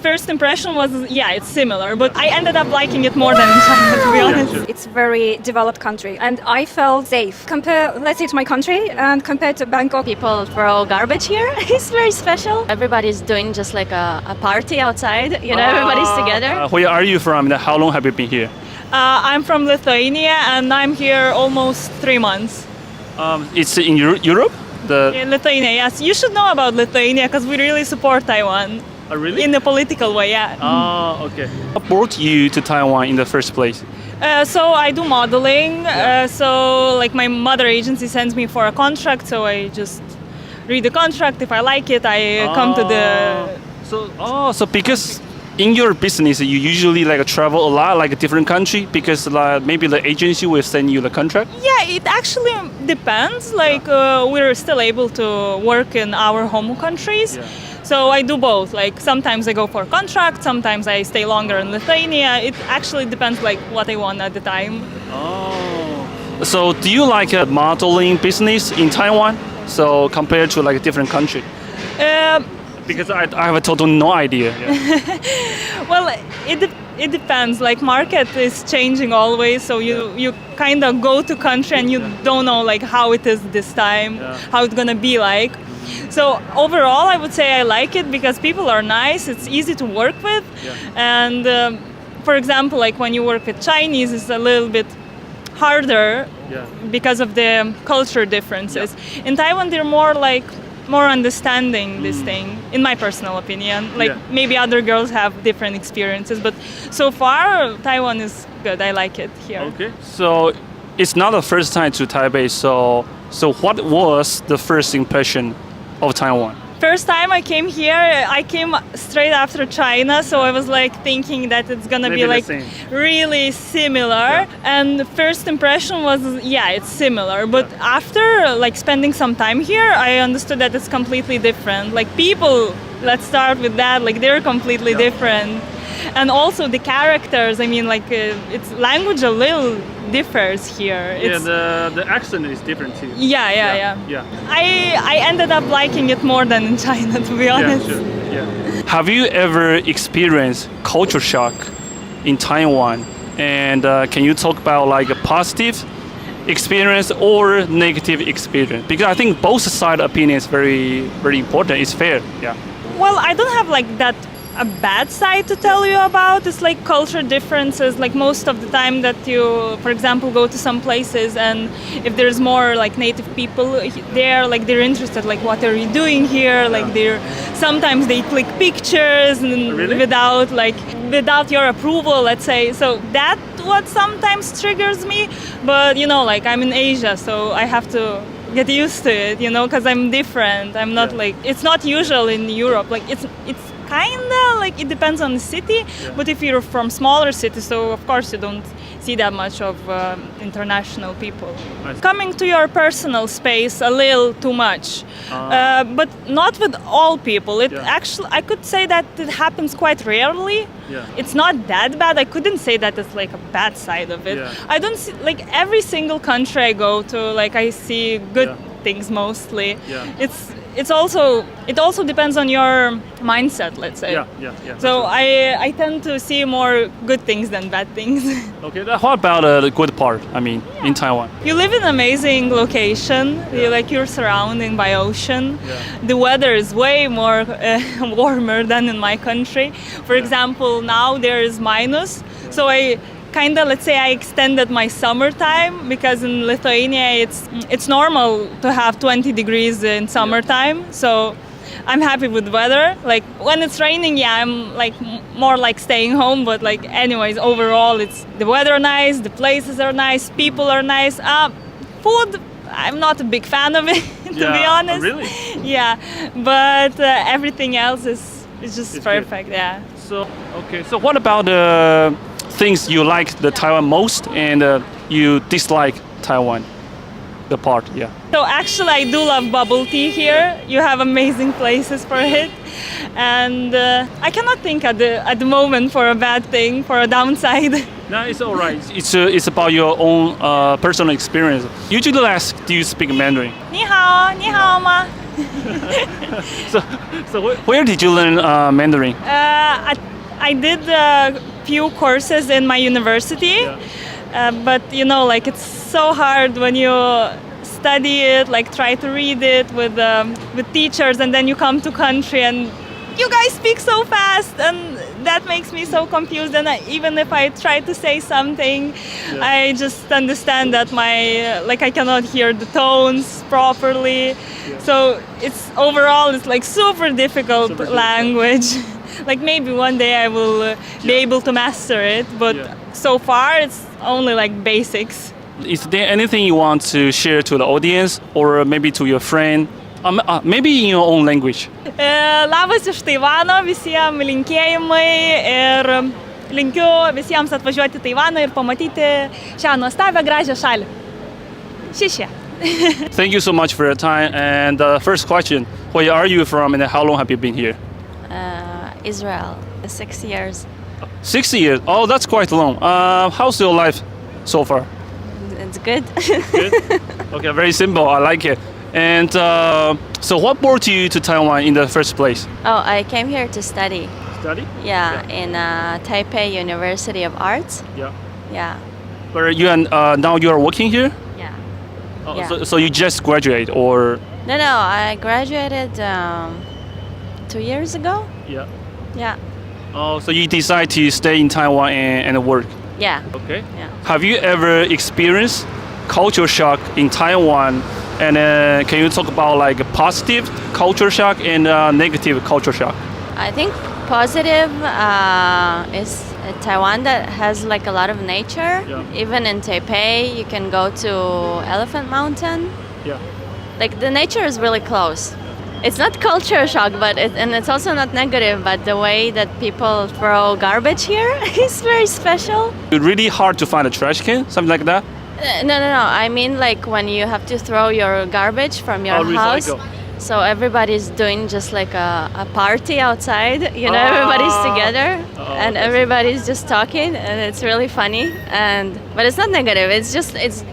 First impression was, yeah, it's similar, but I ended up liking it more than in China, to be honest. It's a very developed country, and I felt safe. Compare, let's say, to my country, and compared to Bangkok. People throw garbage here. It's very special. Everybody's doing just like a party outside. You know, everybody's together. Where are you from? How long have you been here? I'm from Lithuania, and I'm here almost 3 months. It's in Europe? In Lithuania, yes. You should know about Lithuania because we really support Taiwan. Oh, really? In a political way, yeah. Oh, okay. What brought you to Taiwan in the first place? So I do modeling. So like my mother agency sends me for a contract, so I just read the contract. If I like it, I come to the. So because in your business you usually like travel a lot, like a different country, because maybe the agency will send you the contract. Yeah, it actually depends. Like we're still able to work in our home countries. Yeah. So I do both. Like sometimes I go for a contract, sometimes I stay longer in Lithuania. It actually depends like what I want at the time. Oh. So do you like a modeling business in Taiwan? So compared to like a different country? Because I have a total no idea. Yeah. Well, it depends. Like market is changing always, so you kind of go to country and you don't know like how it is this time, how it's gonna be like. So overall, I would say I like it because people are nice. It's easy to work with, and for example, like when you work with Chinese, it's a little bit harder because of the culture differences. In Taiwan, they're more understanding this thing, in my personal opinion. Like maybe other girls have different experiences, but so far Taiwan is good. I like it here. Okay, so it's not the first time to Taipei. So what was the first impression of Taiwan? First time I came here, I came straight after China, so I was like thinking that it's gonna be like really similar. And the first impression was, yeah, it's similar. But after like spending some time here, I understood that it's completely different. Like people, let's start with that, like they're completely different. And also the characters, I mean, like it's language a little differs here. The accent is different too. Yeah. I ended up liking it more than in China, to be honest. Yeah. Have you ever experienced culture shock in Taiwan? And can you talk about like a positive experience or negative experience? Because I think both side opinion is very, very important. It's fair. Yeah. Well, I don't have like that a bad side to tell you about. It's like culture differences. Like most of the time that you, for example, go to some places and if there's more like native people there, like they're interested, like what are you doing here? Like sometimes they click pictures and without your approval, let's say. So that what sometimes triggers me. But you know, like I'm in Asia, so I have to get used to it, you know, because I'm different. I'm not like, it's not usual in Europe. Like it's kinda like it depends on the city, but if you're from smaller cities, so of course you don't see that much of international people. Coming to your personal space a little too much, but not with all people. It actually, I could say that it happens quite rarely. It's not that bad. I couldn't say that it's like a bad side of it. I don't see, like every single country I go to, like I see good things mostly. It also depends on your mindset, let's say. So I tend to see more good things than bad things. Okay, what about the good part? I mean, in Taiwan. You live in an amazing location. You're surrounded by ocean. The weather is way more warmer than in my country. For example, now there is minus. So let's say I extended my summertime because in Lithuania it's normal to have 20 degrees in summertime. So I'm happy with the weather. Like when it's raining, I'm like more like staying home. But like anyways, overall it's the weather nice, the places are nice, people are nice. Food, I'm not a big fan of it to be honest. Really? Yeah, but everything else is just perfect. Good. Yeah. So what about the things you like the Taiwan most and you dislike Taiwan, the part, So actually I do love bubble tea here. You have amazing places for it. And I cannot think at the moment for a bad thing, for a downside. No, it's all right. It's about your own personal experience. Usually ask, do you speak Mandarin? 你好，你好吗？ Where did you learn Mandarin? I did a few courses in my university, but you know, like it's so hard when you study it, like try to read it with teachers, and then you come to country and you guys speak so fast, and that makes me so confused. And even if I try to say something, I just understand that I cannot hear the tones properly. So it's like super difficult language. Like maybe one day I will be able to master it, but so far it's only like basics. Is there anything you want to share to the audience or maybe to your friend? Maybe in your own language. Labas iš Taivano, visiems linkėjimai ir linkiu visiems atvažiuoti į Taivaną ir pamatyti šią nuostabią gražią šalį. Šišė. Thank you so much for your time. And first question, where are you from and how long have you been here? Israel, 6 years. 6 years? Oh, that's quite long. How's your life so far? It's good. Good? Okay, very simple. I like it. And so what brought you to Taiwan in the first place? Oh, I came here to study. Study? Yeah, in Taipei University of Arts. Yeah. Yeah. But now you are working here? Yeah. Oh, Yeah. so you just graduate or? No, I graduated 2 years ago. Yeah. Yeah. Oh, so you decide to stay in Taiwan and work? Yeah. Okay. Yeah. Have you ever experienced culture shock in Taiwan? And can you talk about like a positive culture shock and negative culture shock? I think positive is Taiwan that has like a lot of nature. Yeah. Even in Taipei, you can go to Elephant Mountain. Yeah. Like the nature is really close. It's not culture shock, and it's also not negative, but the way that people throw garbage here is very special. It's really hard to find a trash can, something like that. No. I mean like when you have to throw your garbage from your house. Recycle. So everybody's doing just like a party outside, you know, everybody's together and everybody's just talking and it's really funny. But it's not negative, it's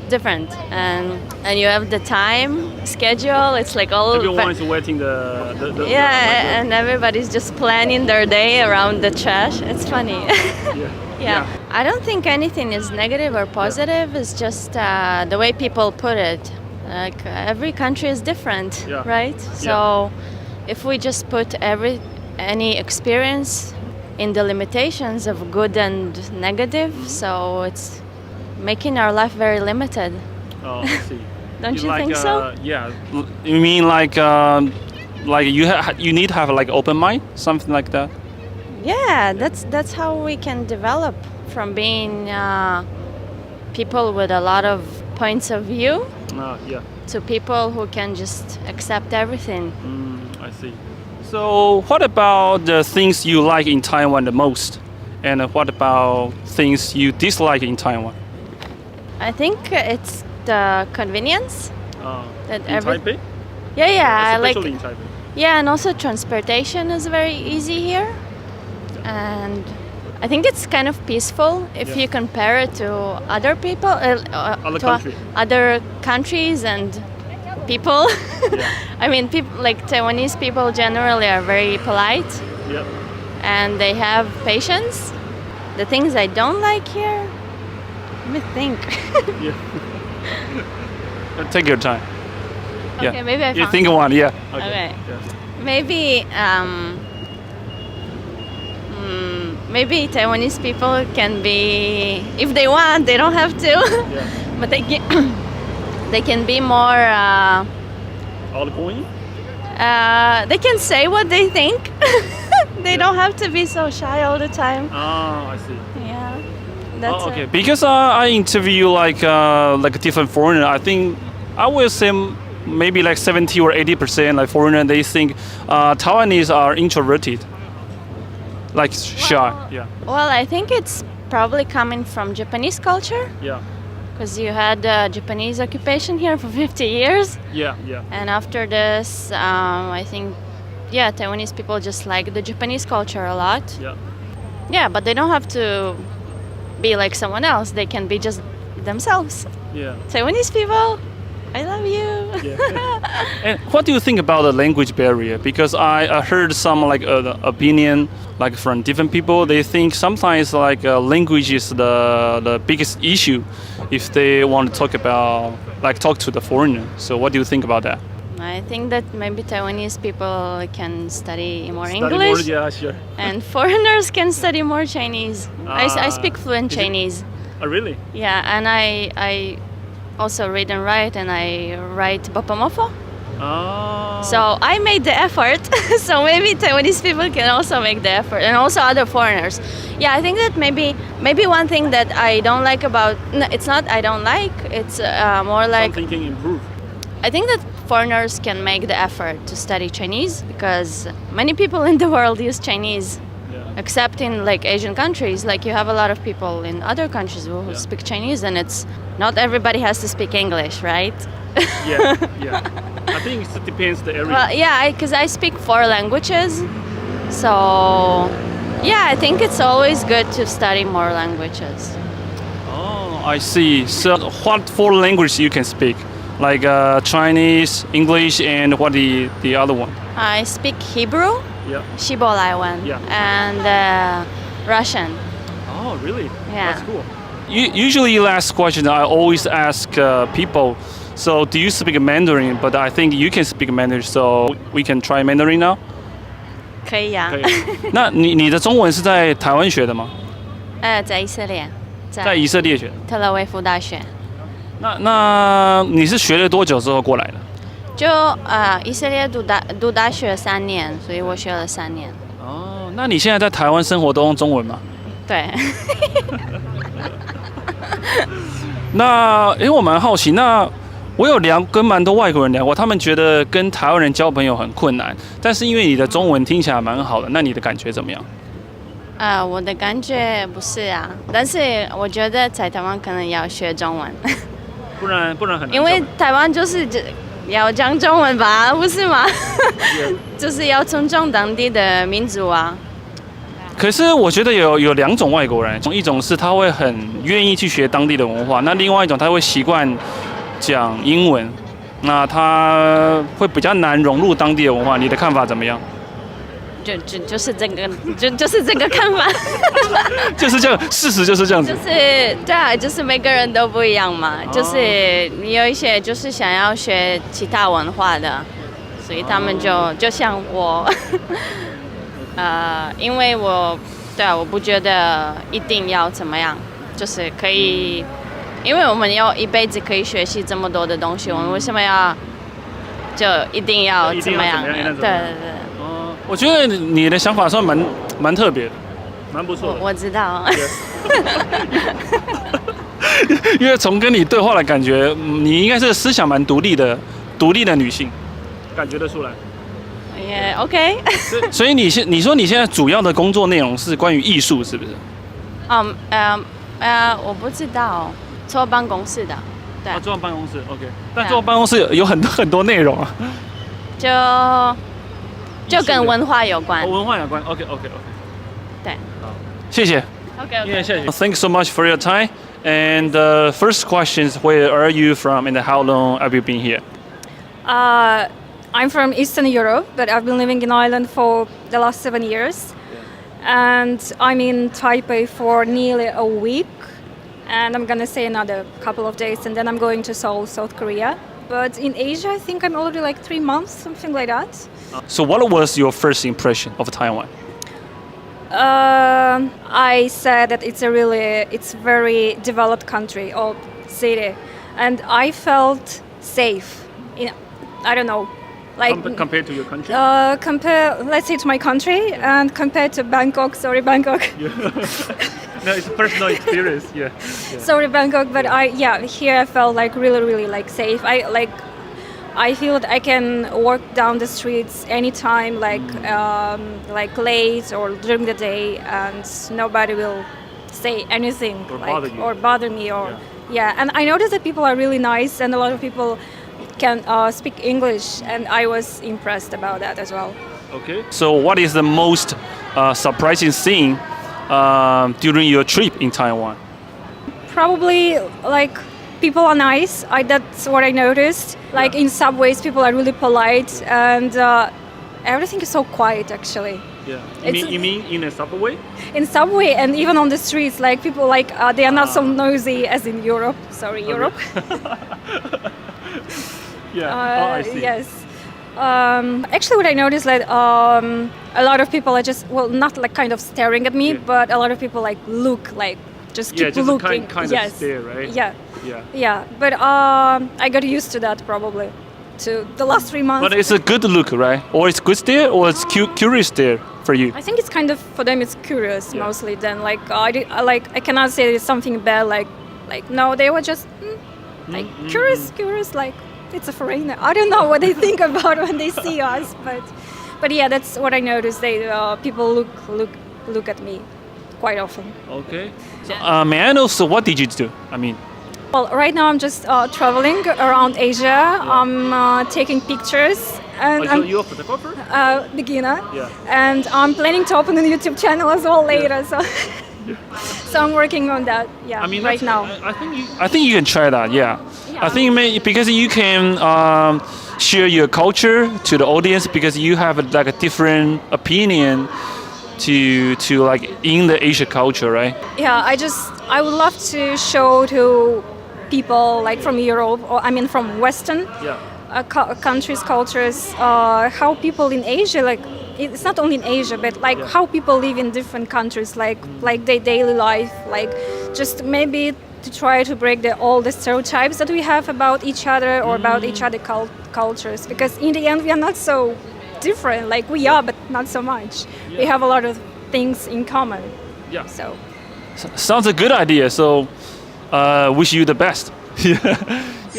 different. And you have the time schedule, it's like all... Everyone is waiting the and everybody's just planning their day around the trash. It's funny. Yeah. I don't think anything is negative or positive, it's just the way people put it. Like every country is different, right? So if we just put any experience in the limitations of good and negative, so it's making our life very limited. Oh, I see. Don't you think so? Yeah. You mean like you need to have like open mind, something like that? Yeah, that's how we can develop from being people with a lot of points of view. To people who can just accept everything. I see. So what about the things you like in Taiwan the most? And what about things you dislike in Taiwan? I think it's the convenience. In Taipei? Yeah, Especially in Taipei. Yeah, and also transportation is very easy here. And I think it's kind of peaceful if you compare it to other people, other countries and people. I mean, people like Taiwanese people generally are very polite, and they have patience. The things I don't like here, let me think. Take your time. Okay, maybe I You found think of one, yeah. Okay. Maybe. Maybe Taiwanese people can be, if they want, they don't have to, but they can be more... outgoing? They can say what they think. They don't have to be so shy all the time. Oh, I see. Yeah, that's okay. Because I interview like a different foreigner, I think I will say maybe like 70 or 80% like foreigner, they think Taiwanese are introverted. Like shy, Well, I think it's probably coming from Japanese culture. Yeah. Because you had Japanese occupation here for 50 years. Yeah. And after this, I think, Taiwanese people just like the Japanese culture a lot. Yeah, but they don't have to be like someone else. They can be just themselves. Yeah. Taiwanese people, I love you. And what do you think about the language barrier? Because I heard some like opinion like from different people. They think sometimes like language is the biggest issue if they want to talk to the foreigner. So what do you think about that? I think that maybe Taiwanese people can study more Study English, more, yeah, sure. and foreigners can study more Chinese. I speak fluent Chinese. Oh, really? Yeah, and I also read and write, and I write bopomofo. Oh. So I made the effort. So maybe Taiwanese people can also make the effort, and also other foreigners. Yeah, I think that maybe one thing that I don't like about it's not I don't like. It's more like something can improve. I think that foreigners can make the effort to study Chinese because many people in the world use Chinese. Except in like Asian countries, like you have a lot of people in other countries who speak Chinese, and it's not everybody has to speak English, right? Yeah. I think it depends the area. Well, yeah, because I speak 4 languages, so yeah, I think it's always good to study more languages. Oh, I see. So what 4 languages you can speak? Like Chinese, English, and what the other one? I speak Hebrew. Yeah. Shibolaiwan, and Russian. Oh, really? Yeah. That's cool. Usually last question I always ask people, so do you speak Mandarin? But I think you can speak Mandarin, so we can try Mandarin now? 可以啊。可以。那你的中文是在台湾学的吗？在以色列，在以色列学的。特勒维夫大学。那你是学了多久之后过来的？就以色列读大学3年，所以我学了3年。哦，那你现在在台湾生活都用中文吗？对。那我蛮好奇，那我有跟蛮多外国人聊过，他们觉得跟台湾人交朋友很困难，但是因为你的中文听起来蛮好的，那你的感觉怎么样？我的感觉不是啊，但是我觉得在台湾可能要学中文，不然很难。因为台湾就是要讲中文吧，不是吗？就是要尊重当地的民族啊。可是我觉得有2种外国人，一种是他会很愿意去学当地的文化，那另外一种他会习惯讲英文，那他会比较难融入当地的文化。你的看法怎么样？就是这个，就是这个看法。就是这样，事实就是这样子。就是对啊，就是每个人都不一样嘛。就是你有一些就是想要学其他文化的，所以他们就像我，因为我不觉得一定要怎么样，就是可以，因为我们要一辈子可以学习这么多的东西，我们为什么就一定要怎么样？对。我觉得你的想法算蛮特别的，蛮不错的。我知道。因为从跟你对话的感觉，你应该是思想蛮独立的女性，感觉得出来。也 OK。所以你说你现在主要的工作内容是关于艺术，是不是？我不知道，坐办公室的。对。坐办公室 OK， 但坐办公室有很多内容啊。就跟文化有关。文化有关 OK。对。好，谢谢。OK。谢谢。Thanks so much for your time. And the first question is, where are you from and how long have you been here? I'm from Eastern Europe, but I've been living in Ireland for the last 7 years. And I'm in Taipei for nearly a week. And I'm going to stay another couple of days, and then I'm going to Seoul, South Korea. But in Asia, I think I'm already like 3 months, something like that. So what was your first impression of Taiwan? I said that it's very developed country or city, and I felt safe. I don't know, like compared to your country. Let's say to my country, and compared to Bangkok. Sorry, Bangkok. No, it's a personal experience. Yeah. Sorry, Bangkok, but here I felt like really like safe. I feel that I can walk down the streets anytime, like late or during the day, and nobody will say anything or bother me. And I noticed that people are really nice, and a lot of people can speak English, and I was impressed about that as well. Okay. So, what is the most surprising thing during your trip in Taiwan? Probably like people are nice. That's what I noticed. Like in subways, people are really polite, and everything is so quiet actually. Yeah. You mean in a subway? In subway and even on the streets, like people like they are not so noisy as in Europe. Sorry, Europe. Yeah. I see. Yes. Actually, what I noticed, like a lot of people are just not like kind of staring at me, but a lot of people like look like just keep just looking. kind of stare, right? Yeah. But I got used to that probably. To the last 3 months. But it's a good look, right? Or it's good stare, or it's curious stare for you? I think it's kind of for them. It's curious mostly. Then like I cannot say it's something bad. Like no, they were just like curious. Like it's a foreigner. I don't know what they think about when they see us, but yeah, that's what I noticed. They people look at me quite often. Okay. So, may I know? So what did you do? I mean. Well, right now I'm just traveling around Asia. I'm taking pictures. And you're a photographer? Beginner. Yeah. And I'm planning to open a YouTube channel as well later. So, so I'm working on that. Yeah. I mean, right now. I think you can try that. Yeah. I think because you can share your culture to the audience because you have like a different opinion to like in the Asia culture, right? Yeah. I would love to show to people like from Europe, or I mean from Western countries, cultures, how people in Asia, like it's not only in Asia, but like how people live in different countries, like their daily life, like just maybe to try to break all the stereotypes that we have about each other or about each other cultures, because in the end we are not so different, like we are, but not so much. We have a lot of things in common. Yeah. So. Sounds a good idea. So, wish you the best.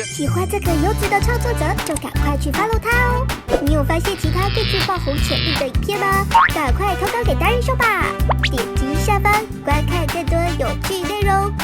喜欢这个优质的创作者，就赶快去 follow 他哦！你有发现其他更具爆红潜力的影片吗？赶快投稿给达人秀吧！点击下方观看更多有趣